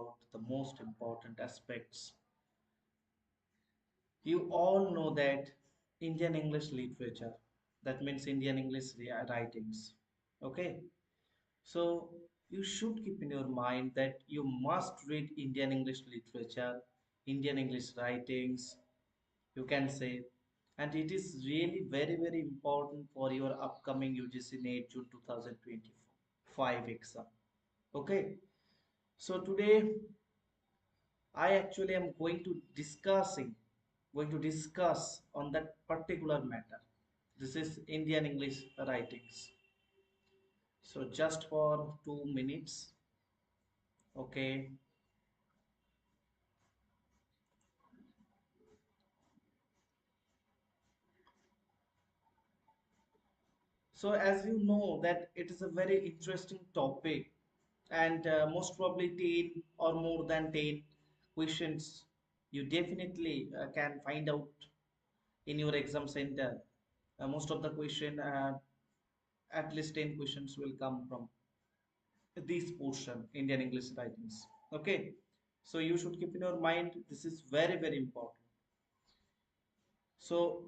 about the most important aspects. You all know that Indian English literature, that means Indian English writings. Okay, so you should keep in your mind that you must read Indian English literature, Indian English writings, you can say, and it is really very important for your upcoming UGC NET June 2025 exam. Okay, so today I actually am going to discuss on that particular matter. This is Indian English writings. So just for 2 minutes, okay. So as you know that it is a very interesting topic, and most probably 10 or more than 10 questions you definitely can find out in your exam center. Most of the question, at least 10 questions will come from this portion, Indian English writings. Okay, so you should keep in your mind this is very important. So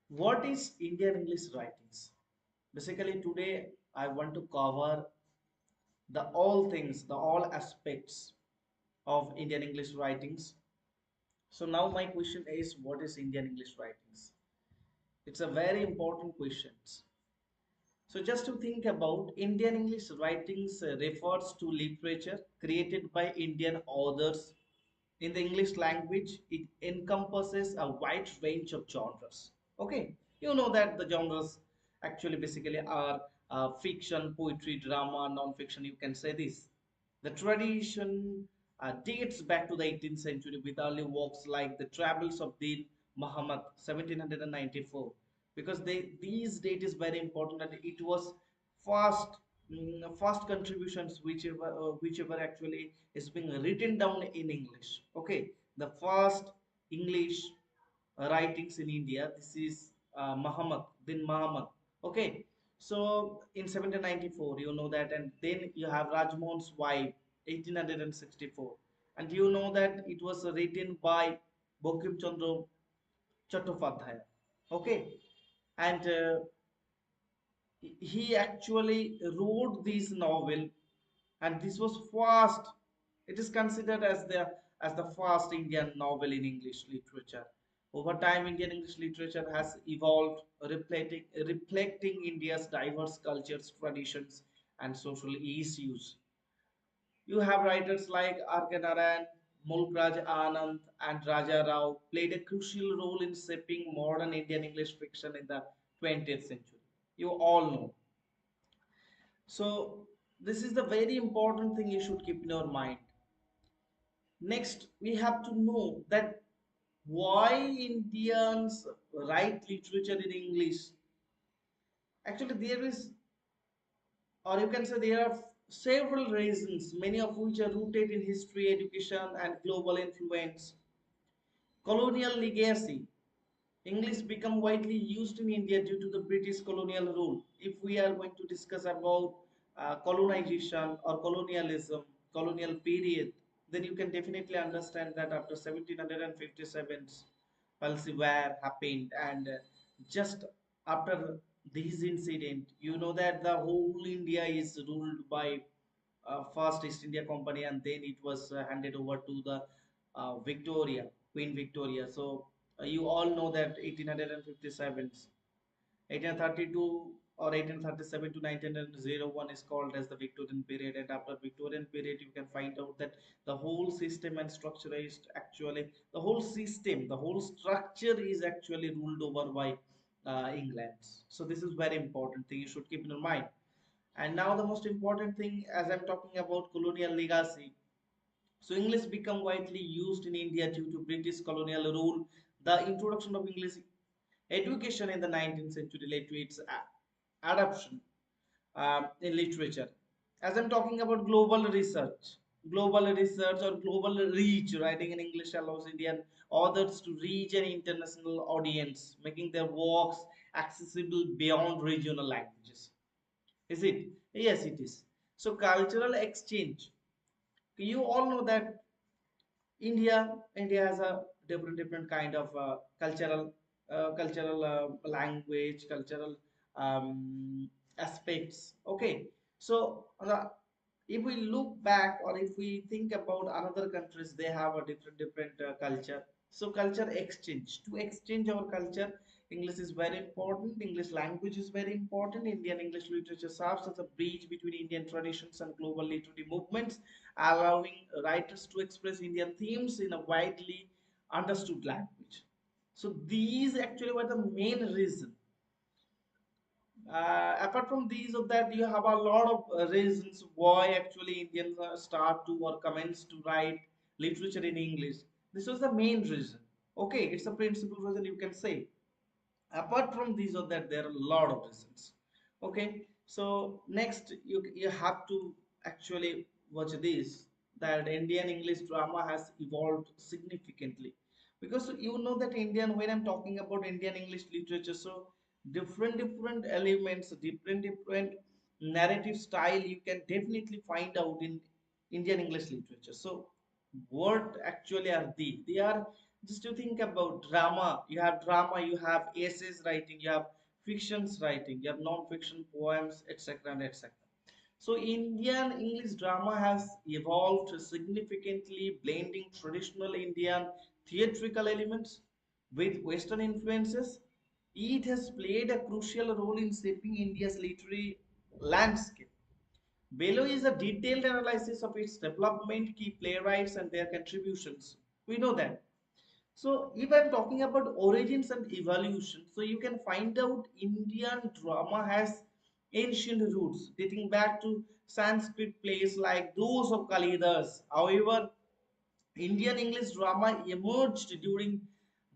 what is Indian English writings? Basically today I want to cover the all things, the all aspects of Indian English writings. So now my question is, what is Indian English writings? It's a very important question. So just to think about, Indian English writings refers to literature created by Indian authors in the English language. It encompasses a wide range of genres. Okay, you know that the genres actually basically are fiction, poetry, drama, non-fiction. You can say this. The tradition dates back to the 18th century with early works like the Travels of Din Muhammad 1794, because these date is very important, and it was first first contributions whichever actually is being written down in English. Okay, the first English writings in India. This is Muhammad bin Muhammad. Okay, so in 1794, you know that, and then you have Rajmohan's wife, 1864, and you know that it was written by Bankim Chandra Chattopadhyay. Okay, and he actually wrote this novel, and this was first. It is considered as the first Indian novel in English literature. Over time, Indian English literature has evolved, reflecting India's diverse cultures, traditions, and social issues. You have writers like R.K. Narayan, Mulkraj Anand, and Raja Rao played a crucial role in shaping modern Indian English fiction in the 20th century. You all know. So, this is the very important thing you should keep in your mind. Next, we have to know that why Indians write literature in English. Actually, there is, or you can say there are several reasons, many of which are rooted in history, education, and global influence. Colonial legacy. English became widely used in India due to the British colonial rule. If we are going to discuss about colonization or colonialism, colonial period, then you can definitely understand that after 1757, policy war happened, and just after this incident, you know that the whole India is ruled by first East India Company, and then it was handed over to the Victoria, Queen Victoria. So you all know that 1857, 1832 or 1837 to 1901 is called as the Victorian period, and after Victorian period you can find out that the whole system and structure is actually the whole structure is actually ruled over by England. So this is very important thing you should keep in mind. And now the most important thing, as I'm talking about colonial legacy, so English become widely used in India due to British colonial rule. The introduction of English education in the 19th century led to its adoption in literature. As I'm talking about global research or global reach, writing in English allows Indian authors to reach an international audience, making their works accessible beyond regional languages. Is it? Yes, it is. So cultural exchange. You all know that India has a different kind of cultural language, cultural aspects. Okay, so if we look back or if we think about another countries, they have a different culture. So culture exchange, to exchange our culture, English is very important. English language is very important. Indian English literature serves as a bridge between Indian traditions and global literary movements, allowing writers to express Indian themes in a widely understood language. So these actually were the main reason. Apart from these or that, you have a lot of reasons why actually Indians start to or commence to write literature in English. This was the main reason. Okay, it's a principal reason you can say. Apart from these or that, there are a lot of reasons. Okay, so next you have to actually watch this, that Indian English drama has evolved significantly, because you know that Indian, when I'm talking about Indian English literature, so different elements, different narrative style you can definitely find out in Indian English literature. So what actually are they are, just to think about drama, you have drama, you have essays writing, you have fictions writing, you have non-fiction poems, etc and etc. So Indian English drama has evolved significantly, blending traditional Indian theatrical elements with Western influences. It has played a crucial role in shaping India's literary landscape. Below is a detailed analysis of its development, key playwrights, and their contributions. We know that. So, if I'm talking about origins and evolution, so you can find out Indian drama has ancient roots dating back to Sanskrit plays like those of Kalidas. However, Indian English drama emerged during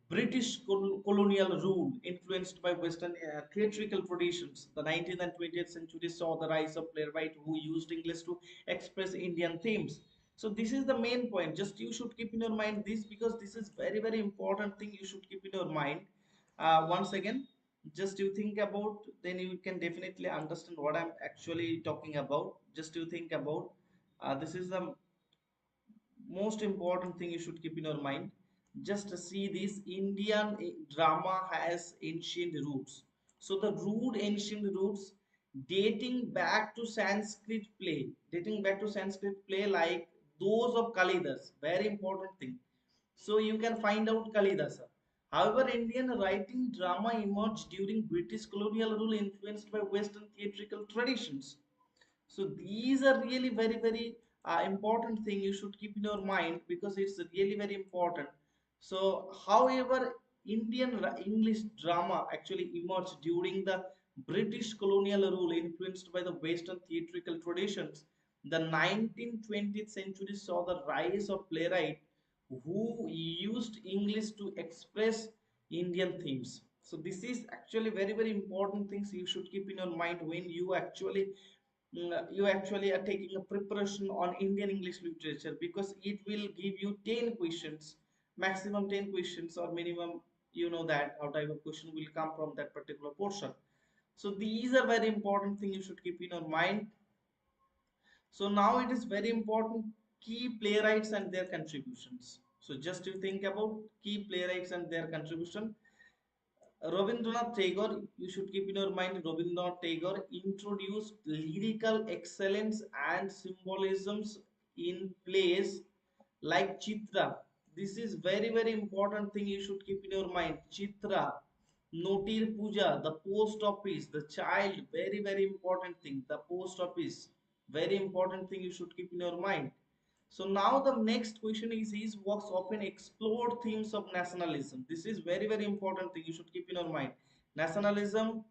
British colonial rule, influenced by Western theatrical traditions. The 19th and 20th centuries saw the rise of playwrights who used English to express Indian themes. So this is the main point. Just you should keep in your mind this, because this is very important thing you should keep in your mind. Once again, just you think about, then you can definitely understand what I'm actually talking about. Just you think about, this is the most important thing you should keep in your mind. Just see this, Indian drama has ancient roots. So the root ancient roots dating back to Sanskrit play, like those of Kalidas, very important thing. So you can find out Kalidasa. However, Indian writing drama emerged during British colonial rule, influenced by Western theatrical traditions. So these are really very important thing you should keep in your mind, because it's really very important. So however, English drama actually emerged during the British colonial rule, influenced by the Western theatrical traditions. The 19th 20th century saw the rise of playwright who used English to express Indian themes. So this is actually very important things you should keep in your mind when you actually are taking a preparation on Indian English literature, because it will give you 10 questions, maximum 10 questions, or minimum, you know that how type of question will come from that particular portion. So these are very important things you should keep in your mind. So now it is very important, key playwrights and their contributions. So just you think about key playwrights and their contribution. Rabindranath Tagore, you should keep in your mind, Rabindranath Tagore introduced lyrical excellence and symbolisms in plays like Chitra. This is very important thing you should keep in your mind. Chitra, Notir Puja, the post office, the child, very important thing. The post office, very important thing you should keep in your mind. So now the next question is, his works often explore themes of nationalism. This is very important thing you should keep in your mind. Nationalism,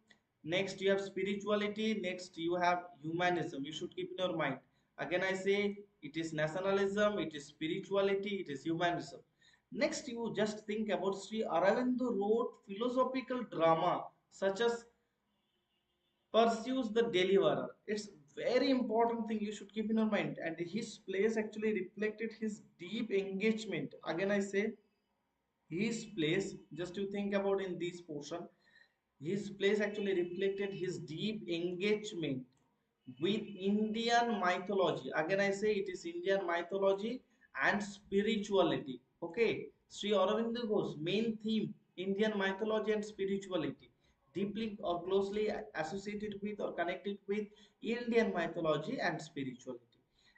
next you have spirituality, next you have humanism. You should keep in your mind. Again I say, it is nationalism, it is spirituality, it is humanism. Next you just think about Sri Aurobindo wrote philosophical drama such as Pursues the Deliverer. It's very important thing you should keep in your mind. And his plays actually reflected his deep engagement. Again, I say his plays, just to think about in this portion, his plays actually reflected his deep engagement with Indian mythology. Again, I say it is Indian mythology and spirituality. Okay, Sri Aurobindo Ghosh main theme Indian mythology and spirituality, deeply or closely associated with or connected with Indian mythology and spirituality.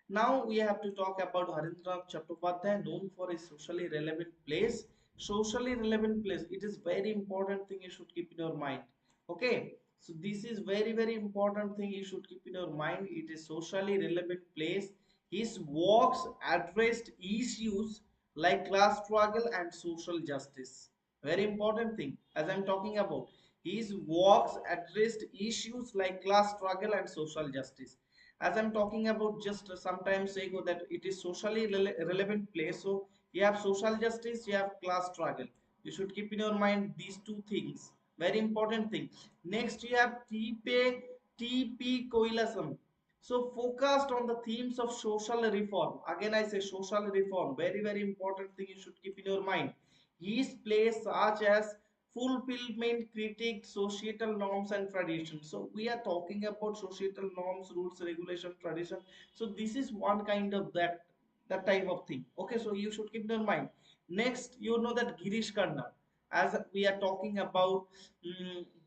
Now we have to talk about Harindranath Chattopadhyay, known for his socially relevant plays. Socially relevant plays, it is very important thing you should keep in your mind. Okay, so this is very important thing you should keep in your mind. It is socially relevant place. His works addressed issues like class struggle and social justice. Very important thing as I'm talking about. His works addressed issues like class struggle and social justice. As I'm talking about just sometimes ago that it is socially relevant place. So you have social justice, you have class struggle. You should keep in your mind these two things. Very important thing. Next you have TP Koilasam. So focused on the themes of social reform. Again I say social reform. Very important thing you should keep in your mind. His plays such as fulfillment, critique, societal norms and traditions. So we are talking about societal norms, rules, regulation, tradition. So this is one kind of that type of thing. Okay, so you should keep in your mind. Next, you know that Girish Karnad, as we are talking about,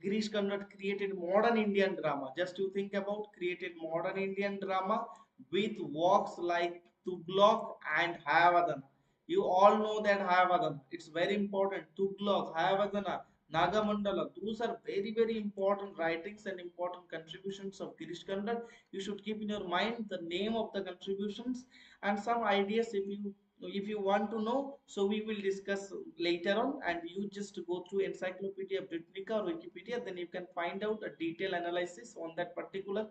Girish Karnad created modern Indian drama. Just to think about, created modern Indian drama with works like Tughlaq and Hayavadana. You all know that Hayavadana. It's very important. Tughlaq, Hayavadana, Nagamandala. Those are very important writings and important contributions of Girish Karnad. You should keep in your mind the name of the contributions and some ideas if you want to know. So we will discuss later on, and you just go through Encyclopedia Britannica or Wikipedia, then you can find out a detailed analysis on that particular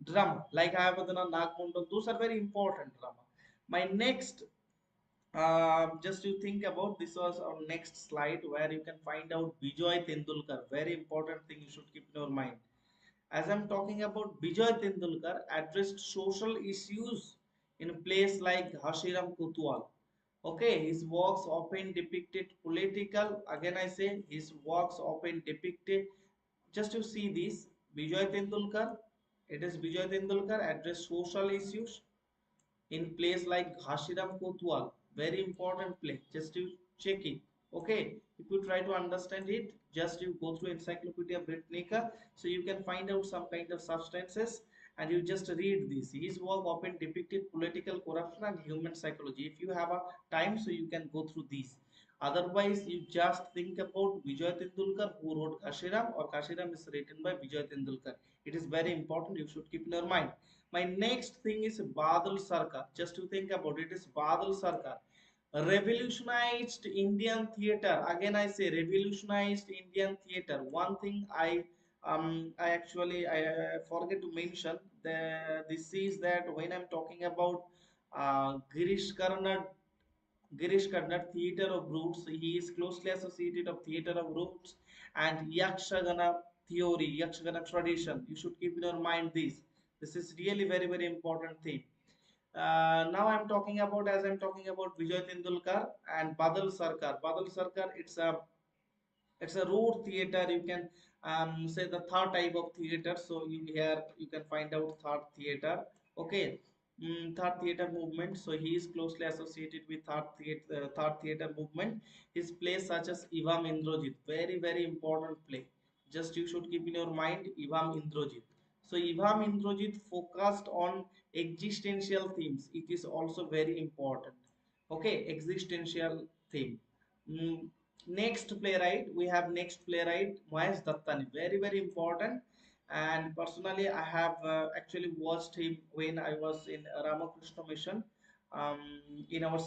drama like Hayavadana, Nagmundal. Those are very important drama. My next just you think about, this was our next slide where you can find out Bijoy Tendulkar. Very important thing you should keep in your mind. As I'm talking about, Bijoy Tendulkar addressed social issues in a place like Hashiram Kotwal. Okay, his works often depicted political. Again, I say his works often depicted. Just to see this, Bijoy Tendulkar. It is Bijoy Tendulkar addressed social issues in place like Hashiram Kotwal. Very important place. Just you check it. Okay. If you try to understand it, just you go through Encyclopedia Britannica, so you can find out some kind of substances and you just read this. His work often depicted political corruption and human psychology. If you have a time, so you can go through these. Otherwise, you just think about Vijay Tendulkar who wrote Kashiram, or Kashiram is written by Vijay Tendulkar. It is very important. You should keep in your mind. My next thing is Badal Sarkar. Just to think about it, is Badal Sarkar revolutionized Indian theater. Again, I say revolutionized Indian theater. One thing I actually I forget to mention this is that when I'm talking about Girish Karnad, theater of roots. He is closely associated of theater of roots and Yakshagana theory, Yakshagana tradition. You should keep in your mind this. This is really very important thing. Now I'm talking about, as I'm talking about Vijay Tendulkar and Badal Sarkar. Badal Sarkar, it's a road theater. You can say the third type of theater. So you here you can find out third theater. Okay, third theater movement. So he is closely associated with third theater movement. His plays such as Ivam Indrajit, very important play. Just you should keep in your mind Ivam Indrajit. So Ivam Indrajit focused on existential themes. It is also very important. Okay, existential theme. Mm, Next playwright, we have next playwright Mahesh Dattani. Very important. And personally, I have actually watched him when I was in Ramakrishna Mission. Um, in our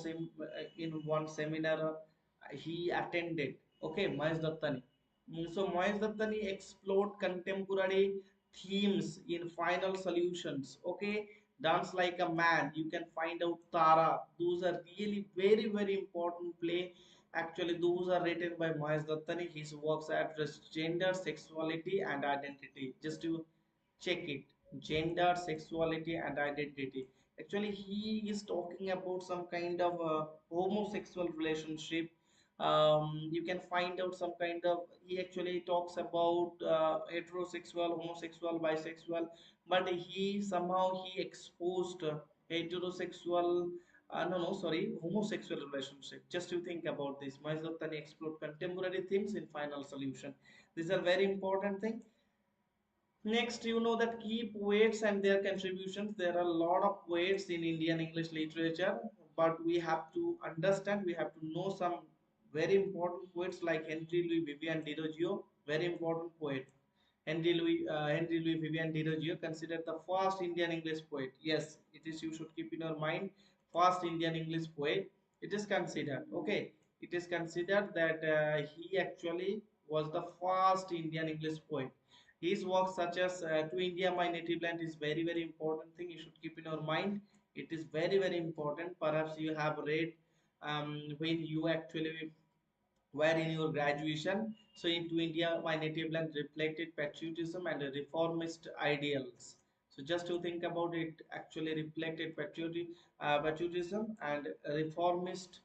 in one seminar he attended. Okay, Mahesh Dattani. So Mahesh Dattani explored contemporary themes in Final Solutions. Okay, Dance Like a Man. You can find out Tara. Those are really very important play. Actually, those are written by Mahesh Dattani. His works address gender, sexuality, and identity. Just to check it, gender, sexuality, and identity. Actually, he is talking about some kind of homosexual relationship. You can find out some kind of, he actually talks about heterosexual, homosexual, bisexual, but he somehow he exposed heterosexual, no, no, sorry, homosexual relationship. Just to think about this, Maizotani explored contemporary themes in final solution. These are very important thing. Next, you know that key poets and their contributions. There are a lot of poets in Indian English literature, but we have to understand, we have to know some very important poets like Henry Louis Vivian Diderot, very important poet. Henry Louis Vivian Diderot considered the first Indian English poet. Yes, it is. You should keep in your mind, first Indian English poet. It is considered. Okay, it is considered that he actually was the first Indian English poet. His works such as To India My Native Land is very very important thing. You should keep in your mind. It is very very important. Perhaps you have read when you actually were in your graduation. So into India, my native land reflected patriotism and reformist ideals. So just to think about it, actually reflected patriotism and reformist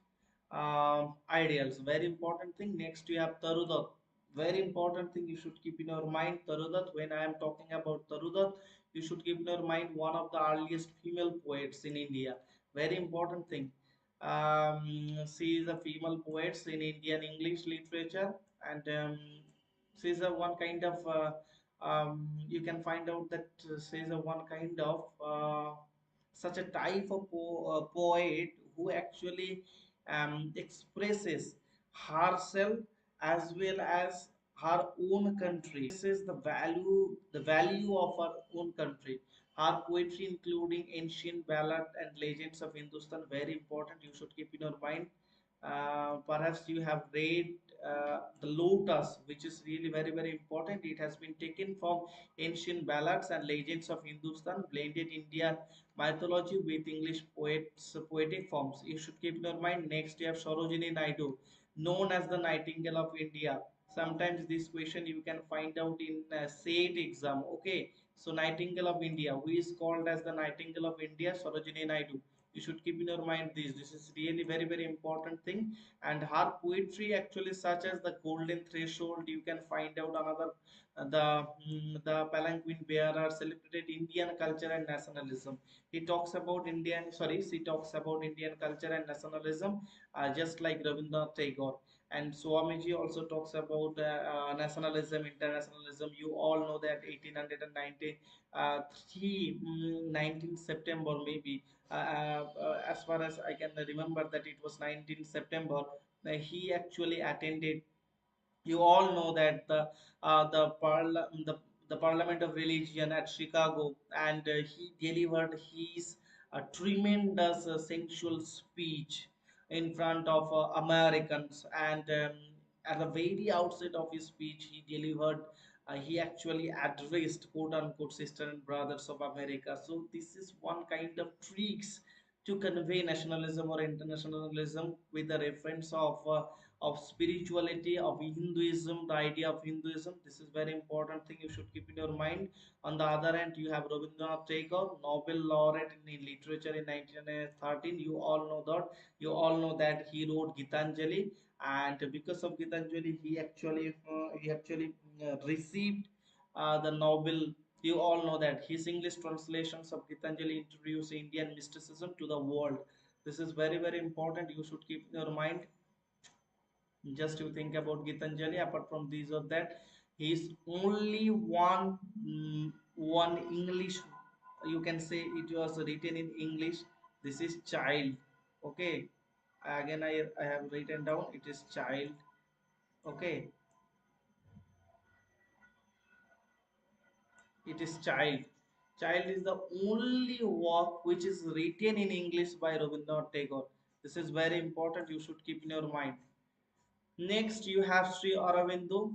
ideals. Very important thing. Next, you have Tarudat. Very important thing you should keep in your mind. Tarudat. When I am talking about Tarudat, you should keep in your mind one of the earliest female poets in India. Very important thing. She is a female poet in Indian English literature, and she is a one kind of. You can find out that she is a one kind of such a type of poet who actually expresses herself as well as her own country. Expresses the value of her own country. Her poetry, including ancient ballad and legends of Hindustan, very important. You should keep in your mind. Perhaps you have read the Lotus, which is really very very important. It has been taken from ancient ballads and legends of Hindustan, blended Indian mythology with English poetic forms. You should keep in your mind. Next, you have Sarojini Naidu, known as the Nightingale of India. Sometimes this question you can find out in SAT exam. Okay, so Nightingale of India, who is called as the Nightingale of India, Sarojini Naidu. You should keep in your mind this. This is really very very important thing. And her poetry actually, such as the Golden Threshold, you can find out another the Palanquin Bearer, celebrated Indian culture and nationalism. He talks about Indian, sorry, she talks about Indian culture and nationalism, just like Rabindranath Tagore. And Swamiji also talks about nationalism, internationalism. You all know that 1893, 19 September maybe, as far as I can remember, that it was 19 September. He actually attended, you all know that the Parliament of Religion at Chicago, and he delivered his tremendous sensual speech in front of Americans. And at the very outset of his speech, he delivered. He actually addressed quote unquote sister and brothers of America. So this is one kind of tricks to convey nationalism or internationalism with the reference of spirituality of Hinduism, the idea of Hinduism. This is very important thing you should keep in your mind. On the other hand, you have Rabindranath Tagore, Nobel laureate in literature in 1913. You all know that. You all know that he wrote Gitanjali, and because of Gitanjali, he actually received the Nobel. You all know that his English translations of Gitanjali introduced Indian mysticism to the world. This is very very important. You should keep in your mind. Just to think about Gitanjali. Apart from these or that, he is only one English. You can say it was written in English. This is child. Okay. Again, I have written down. It is child. Okay. It is child. Child is the only work which is written in English by Rabindranath Tagore. This is very important. You should keep in your mind. Next, you have Sri Aurobindo.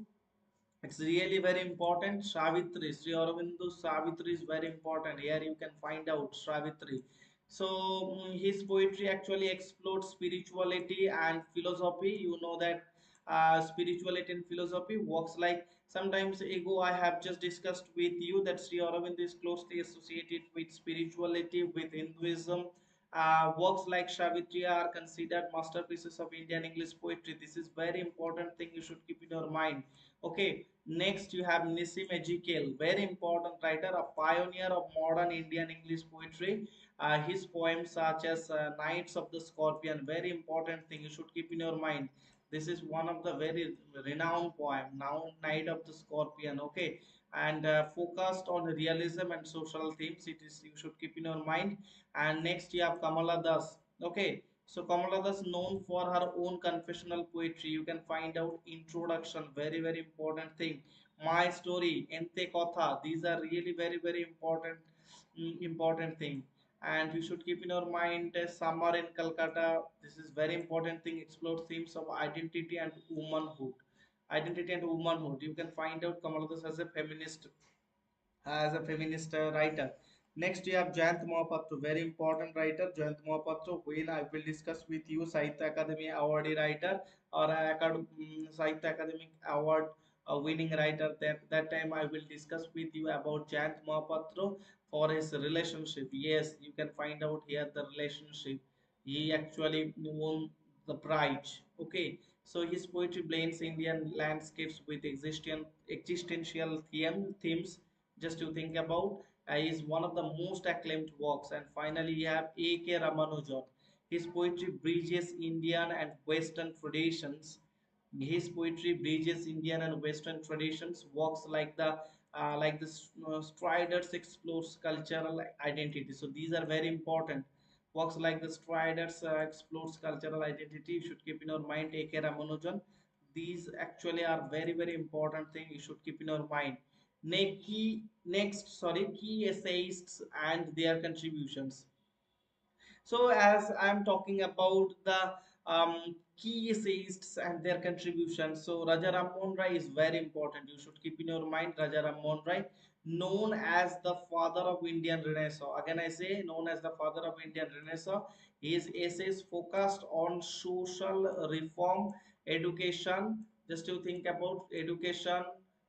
It's really very important. Savitri, Sri Aurobindo Savitri is very important. Here you can find out Savitri. So his poetry actually explored spirituality and philosophy. You know that spirituality and philosophy works like, sometimes ago I have just discussed with you that Sri Aurobindo is closely associated with spirituality, with Hinduism, Works like Savitri are considered masterpieces of Indian English poetry. This is very important thing you should keep in your mind. Okay, next you have Nissim Ezekiel, very important writer, a pioneer of modern Indian English poetry. His poems such as Knights of the Scorpion, very important thing you should keep in your mind. This is one of the very renowned poem, now Knight of the Scorpion. Okay, and focused on realism and social themes. It is you should keep in your mind. And next you have Kamala Das. Okay, so Kamala Das known for her own confessional poetry. You can find out introduction, very very important thing. My story, Ente Kotha. These are really very very important important thing. And you should keep in your mind Summer in Calcutta. This is very important thing. Explore themes of identity and womanhood. Identity and womanhood. You can find out Kamala Das as a feminist writer. Next, you have Jayant Mohapatra, very important writer. Jayant Mohapatra, when I will discuss with you Sahitya Academy awardee writer or Sahitya Academy award winning writer. That time I will discuss with you about Jayant Mohapatra for his relationship. Yes, you can find out here the relationship. He actually won the prize. Okay, so his poetry blends Indian landscapes with existential themes just to think about. Is one of the most acclaimed works. And finally you have A.K. Ramanujan. His poetry bridges Indian and Western traditions. His poetry bridges Indian and Western traditions. Works like the Striders explores cultural identity. So these are very important. Works like the Striders explores cultural identity. You should keep in your mind A.K. Ramanujan. These actually are very very important thing you should keep in your mind. Key essayists and their contributions. So as I'm talking about the key essayists and their contributions, so Raja Ram Mohan Rai is very important. You should keep in your mind Raja Ram Mohan Rai, known as the father of Indian Renaissance. Again, I say known as the father of Indian Renaissance. His essays focused on social reform, education. Just to think about education,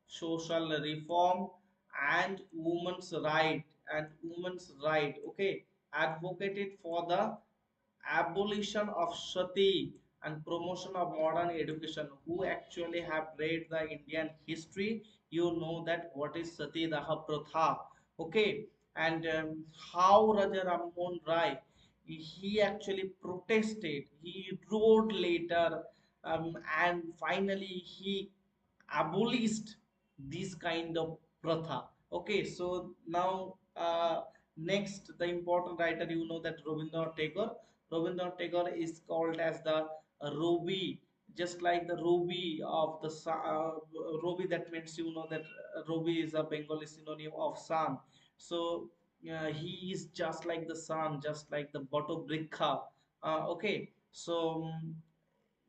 social reform, and women's right. Okay, advocated for the abolition of sati and promotion of modern education. Who actually have read the Indian history, you know that what is sati daha pratha. Okay, and how Raja Rammohn Rai, he actually protested, he wrote later, and finally he abolished this kind of pratha. Okay, so now next the important writer, you know that Rabindranath Tagore is called as the Ruby, just like the ruby of the ruby. That means you know that ruby is a Bengali synonym of sun. So he is just like the sun, just like the Bhattobrikha. Okay, so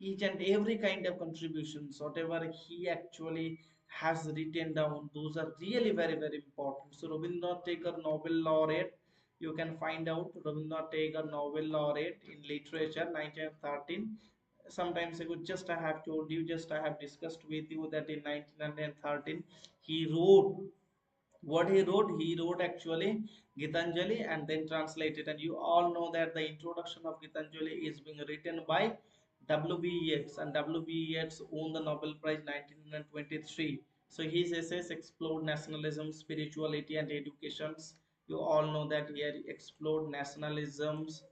each and every kind of contributions whatever he actually has written down, those are really very very important. So Rabindranath Tagore Nobel laureate, you can find out Rabindranath Tagore Nobel laureate in literature 1913. Sometimes ago just I have told you, just I have discussed with you that in 1913 he wrote what he wrote actually Gitanjali and then translated. And you all know that the introduction of Gitanjali is being written by W.B. Yeats, and W.B. Yeats won the Nobel Prize 1923. So his essays explored nationalism, spirituality, and educations. You all know that here explored nationalisms,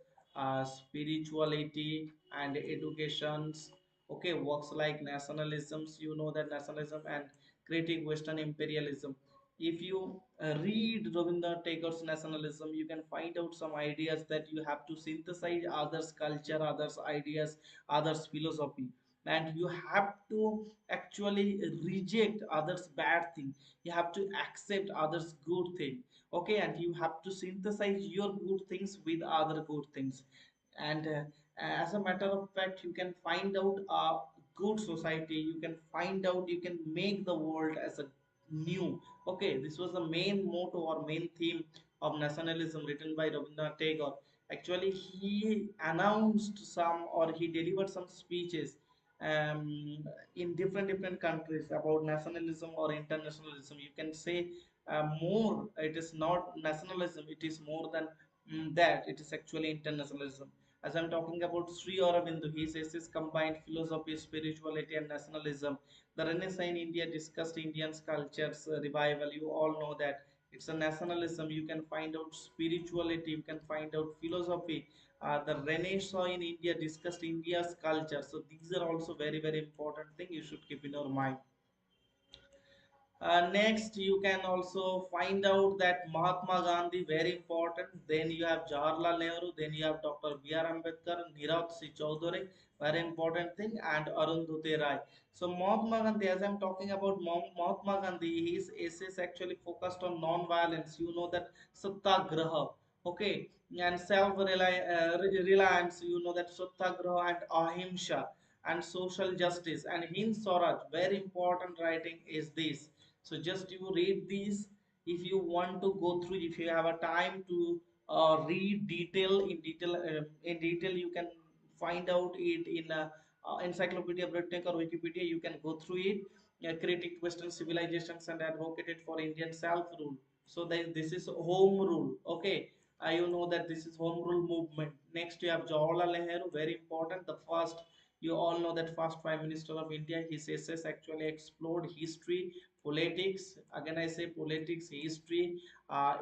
spirituality, and educations. Okay, works like nationalisms. You know that nationalism and critique Western imperialism. If you read Rabindranath Tagore's nationalism, you can find out some ideas that you have to synthesize others' culture, others' ideas, others' philosophy, and you have to actually reject others' bad thing. You have to accept others' good thing. Okay, and you have to synthesize your good things with other good things. And as a matter of fact, you can find out a good society. You can find out, you can make the world as a new. Okay, this was the main motto or main theme of nationalism written by Rabindranath Tagore. Actually, he announced some or he delivered some speeches in different countries about nationalism or internationalism. You can say more. It is not nationalism. It is more than that it is actually internationalism. As I'm talking about Sri Aurobindo, he says this combined philosophy, spirituality, and nationalism. The Renaissance in India discussed Indian cultures revival. You all know that it's a nationalism. You can find out spirituality. You can find out philosophy. The Renaissance in India discussed India's culture. So these are also very very important thing you should keep in your mind. Next, you can also find out that Mahatma Gandhi, very important. Then you have Jawaharlal Nehru. Then you have Dr. B.R. Ambedkar, Nirav C. Chaudhary, very important thing, and Arundhati Rai. So Mahatma Gandhi, as I'm talking about Mahatma Gandhi, his essays actually focused on non-violence. You know that Satyagraha, okay, and self-reliance. You know that Satyagraha and Ahimsa and social justice and Hind Swaraj. Very important writing is this, so just you read these. If you want to go through, if you have a time to read in detail, you can find out it in Encyclopedia Britannica or Wikipedia. You can go through it. Critic Western civilizations and advocated for Indian self rule. So that this is home rule. Okay, you know that this is home rule movement. Next you have Jawaharlal Nehru, very important. The first, you all know that first Prime Minister of India. His essays actually explored history, politics, again I say politics, history,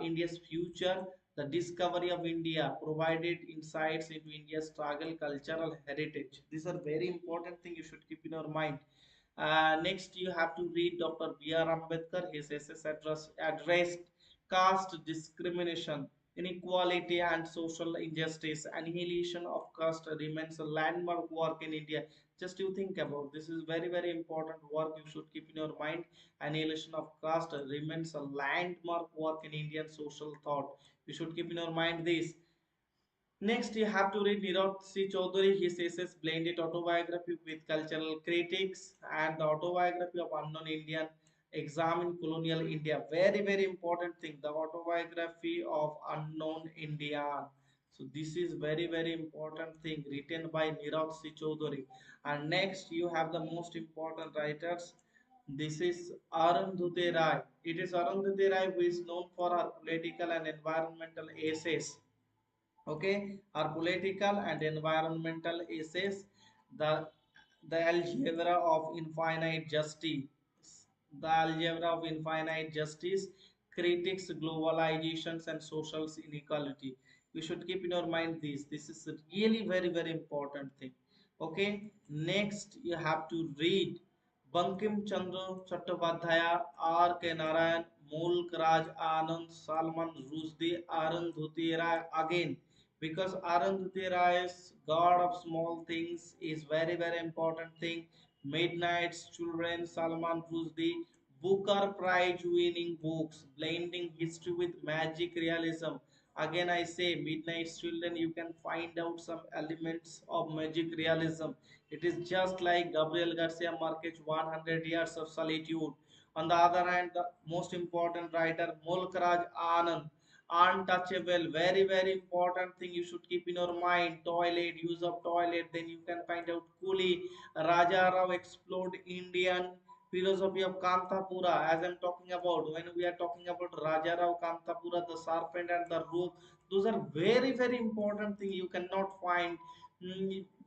India's future, the discovery of India, provided insights into India's struggle, cultural heritage. These are very important things you should keep in your mind. Next, you have to read Dr. B.R. Ambedkar. His essays addressed caste discrimination, inequality, and social injustice. Annihilation of caste remains a landmark work in India. Just you think about this is very very important work you should keep in your mind. Annihilation of caste remains a landmark work in Indian social thought. You should keep in your mind this. Next, you have to read Nirav C. Chaudhary. His essays blended autobiography with cultural critics and the autobiography of unknown Indian examine colonial India. Very, very important thing. The autobiography of unknown India. So this is very, very important thing written by Nirav C. Chaudhary. And next, you have the most important writers. This is Arundhati Rai. It is Arundhati Rai who is known for her political and environmental essays. Okay, our political and environmental essays, the the algebra of infinite justice, the algebra of infinite justice critics globalizations and social inequality. You should keep in your mind this is a really very very important thing. Okay, next you have to read Bankim Chandra Chattopadhyaya, R. K. Narayan, Mulk Raj Anand, Salman Rushdie, Arundhati Rai again, because Arundhati Rai's God of Small Things is very very important thing. Midnight's Children, Salman Rushdie, Booker Prize winning books, blending history with magic realism. Again, I say Midnight's Children, you can find out some elements of magic realism. It is just like Gabriel Garcia Marquez 100 Years of Solitude. On the other hand, the most important writer, Mulkraj Anand, untouchable, very very important thing you should keep in your mind. Toilet, use of toilet, then you can find out Kuli. Raja Rao explored Indian philosophy of Kantapura. As I'm talking about, when we are talking about Raja Rao, Kantapura, the serpent and the rope, those are very very important thing you cannot find.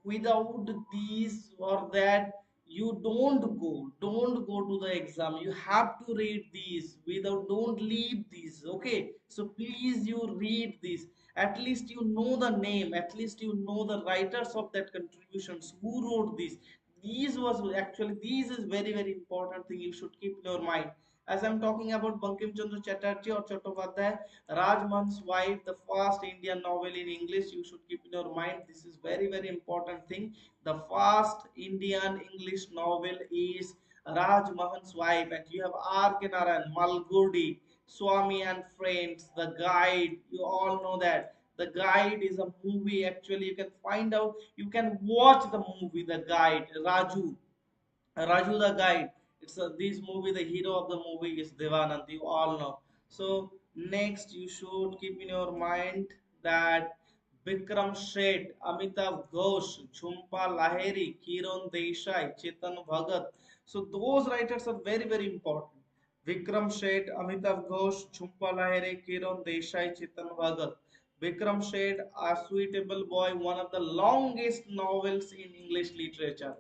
Without these or that, you don't go to the exam. You have to read these. Without, don't leave these. Okay, so please you read this. At least you know the name, at least you know the writers of that contributions who wrote this. These was actually, these is very very important thing you should keep in your mind. As I'm talking about Bankim Chandra Chatterjee or Chattopadhyay, Rajman's Wife, the first Indian novel in English, you should keep in your mind. This is very very important thing. The first Indian English novel is Rajmohan's Wife, and you have R.K. Narayan, Malgudi, Swami and Friends, The Guide. You all know that. The Guide is a movie. Actually, you can find out. You can watch the movie, The Guide. Raju the Guide. It's this movie. The hero of the movie is Devanand. You all know. So next, you should keep in your mind that Vikram Sheth, Amitav Ghosh, Jhumpa Lahiri, Kiran Desai, Chetan Bhagat. So those writers are very very important. Vikram Sheth, Amitav Ghosh, Jhumpa Lahiri, Kiran Desai, Chetan Bhagat. Vikram Sheth, A Suitable Boy, one of the longest novels in English literature.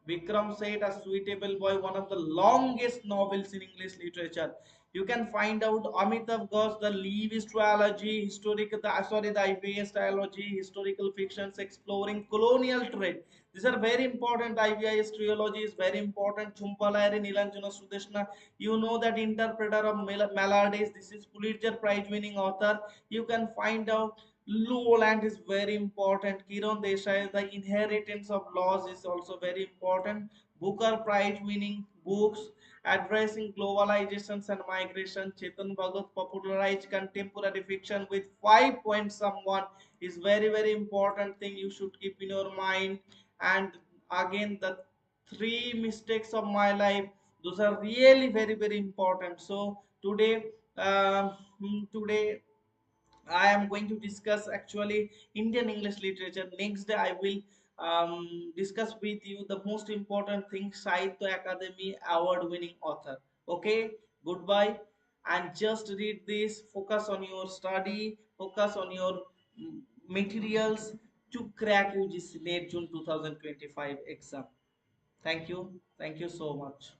Vikram said, A Suitable Boy, one of the longest novels in English literature. You can find out Amitav Ghosh, the Lewis trilogy, the IVS trilogy, historical fictions exploring colonial trade. These are very important. IVS trilogy is very important. Chumpalayari Nilanjana Sudeshna. You know that interpreter of melodies. This is Pulitzer Prize winning author. You can find out Lowland is very important. Kiran Desai, The Inheritance of Laws is also very important. Booker Prize winning books addressing globalizations and migration. Chetan Bhagat popularized contemporary fiction with 5 point someone is very important thing you should keep in your mind. And again, the three mistakes of my life, those are really very important. So today, today I am going to discuss actually Indian English literature. Next day, I will discuss with you the most important thing, Sahitya Academy award winning author. Okay, goodbye. And just read this, focus on your study, focus on your materials to crack UGC NET June 2025 exam. Thank you. Thank you so much.